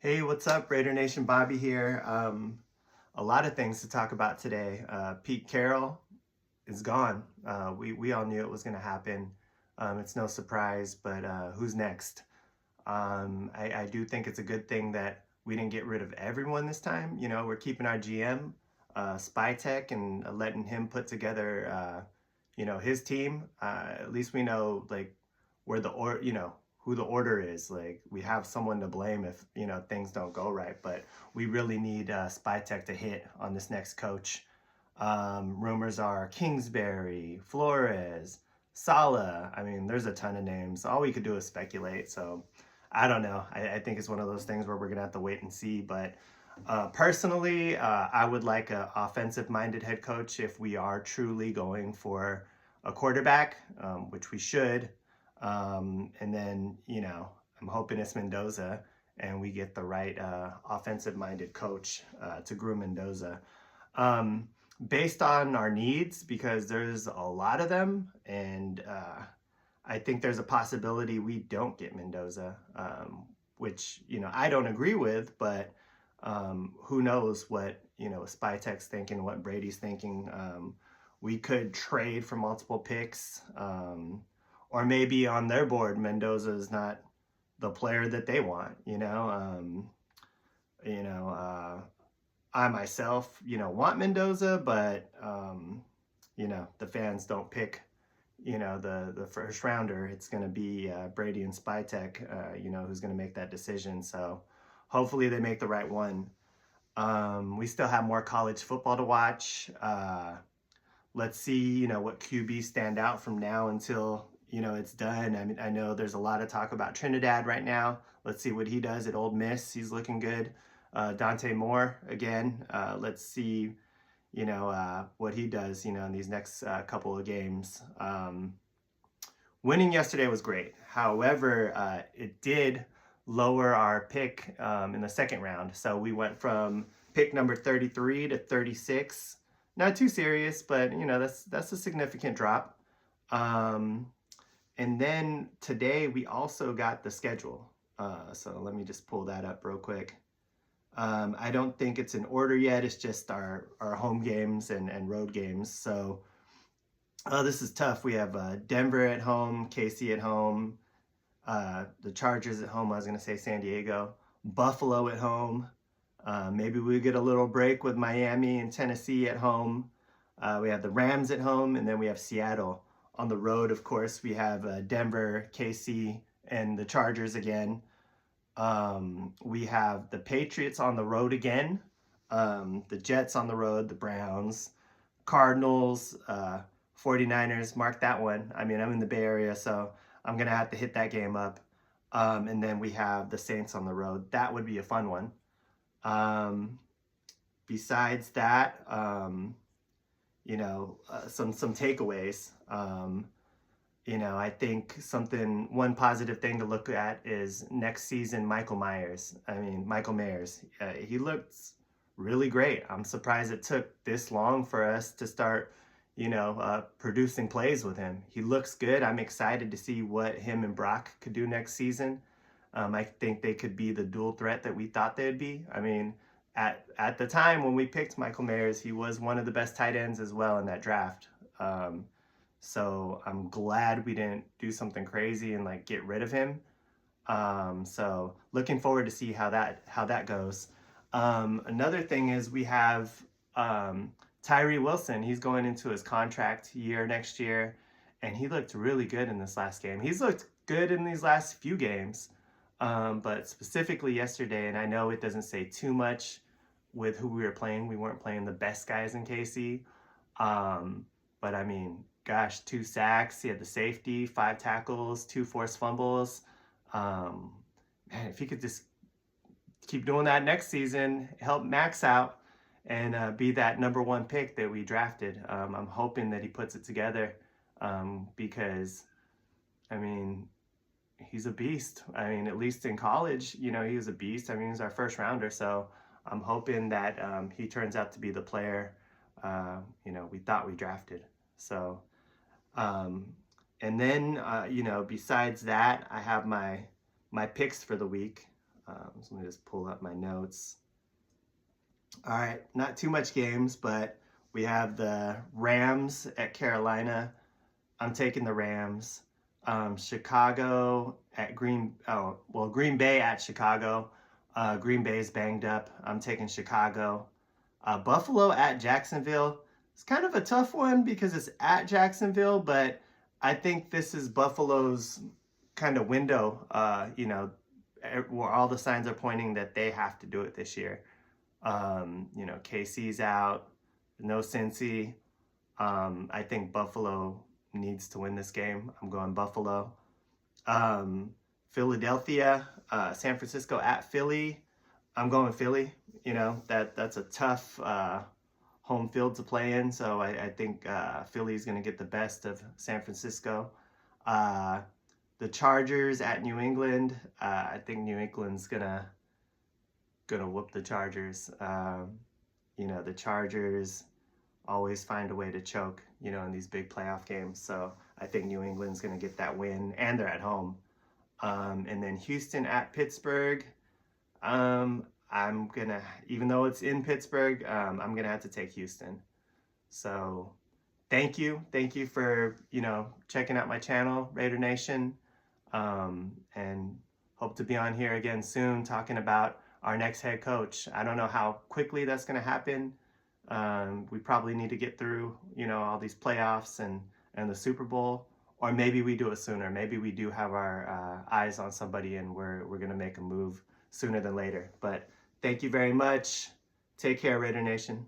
Hey, what's up, Raider Nation? Bobby here. A lot of things to talk about today. Pete Carroll is gone. We all knew it was going to happen. It's no surprise, but who's next? I do think it's a good thing that we didn't get rid of everyone this time. You know, we're keeping our GM, Spytech, and letting him put together, his team. At least we know like where who the order is. Like we have someone to blame if things don't go right. But we really need Spytech to hit on this next coach. Rumors are Kingsbury, Flores, Sala. I mean, there's a ton of names. All we could do is speculate. So I don't know. I think it's one of those things where we're gonna have to wait and see. But personally, I would like an offensive-minded head coach if we are truly going for a quarterback, which we should. And then I'm hoping it's Mendoza, and we get the right offensive-minded coach to groom Mendoza. Um, Based on our needs, because there's a lot of them, and I think there's a possibility we don't get Mendoza, which I don't agree with, but who knows what Spytek's thinking, what Brady's thinking. We could trade for multiple picks, or maybe on their board Mendoza is not the player that they want. You know, I myself, want Mendoza, but the fans don't pick, the first rounder. It's going to be Brady and Spytek, who's going to make that decision. So hopefully they make the right one. We still have more college football to watch. Let's see, what QB stand out from now until it's done. I mean, I know there's a lot of talk about Trinidad right now. Let's see what he does at Ole Miss. He's looking good. Dante Moore again. Let's see, what he does, in these next couple of games. Winning yesterday was great. However, it did lower our pick in the second round. So we went from pick number 33 to 36. Not too serious, but that's a significant drop. And then today we also got the schedule. So let me just pull that up real quick. I don't think it's in order yet. It's just our home games and road games. So this is tough. We have Denver at home, KC at home, the Chargers at home. I was going to say San Diego, Buffalo at home. Maybe we get a little break with Miami and Tennessee at home. We have the Rams at home, and then we have Seattle. On the road, of course, we have Denver, KC, and the Chargers again. We have the Patriots on the road again, the Jets on the road, the Browns, Cardinals, 49ers. Mark that one. I mean, I'm in the Bay Area, so I'm going to have to hit that game up. And then we have the Saints on the road. That would be a fun one. Besides that, some takeaways. I think one positive thing to look at is next season, Michael Myers. He looks really great. I'm surprised it took this long for us to start, producing plays with him. He looks good. I'm excited to see what him and Brock could do next season. I think they could be the dual threat that we thought they'd be. I mean, at the time when we picked Michael Myers, he was one of the best tight ends as well in that draft. So I'm glad we didn't do something crazy and like get rid of him. So looking forward to see how that goes. Another thing is we have Tyree Wilson. He's going into his contract year next year, and he looked really good in this last game. He's looked good in these last few games, but specifically yesterday, and I know it doesn't say too much with who we were playing. We weren't playing the best guys in KC. But I mean, gosh, 2 sacks. He had the safety, 5 tackles, 2 forced fumbles. Man, if he could just keep doing that next season, help Max out, and be that number 1 pick that we drafted. I'm hoping that he puts it together because, I mean, he's a beast. I mean, at least in college, he was a beast. I mean, he's our first rounder, so I'm hoping that he turns out to be the player we thought we drafted. So, and then besides that, I have my picks for the week. So let me just pull up my notes. All right, not too much games, but we have the Rams at Carolina. I'm taking the Rams. Chicago at Green Bay at Chicago. Green Bay's banged up. I'm taking Chicago. Buffalo at Jacksonville. It's kind of a tough one because it's at Jacksonville, but I think this is Buffalo's kind of window, where all the signs are pointing that they have to do it this year. KC's out, no Cincy. I think Buffalo needs to win this game. I'm going Buffalo. Philadelphia, San Francisco at Philly. I'm going Philly. That's a tough home field to play in, so I think Philly's going to get the best of San Francisco. The Chargers at New England. I think New England's gonna whoop the Chargers. The Chargers always find a way to choke, in these big playoff games. So I think New England's gonna get that win, and they're at home. And then Houston at Pittsburgh. Even though it's in Pittsburgh, I'm gonna have to take Houston. So thank you for checking out my channel, Raider Nation, and hope to be on here again soon talking about our next head coach. I don't know how quickly that's going to happen. We probably need to get through all these playoffs and the Super Bowl, or maybe we do it sooner. Maybe we do have our eyes on somebody and we're going to make a move sooner than later. But thank you very much. Take care, Raider Nation.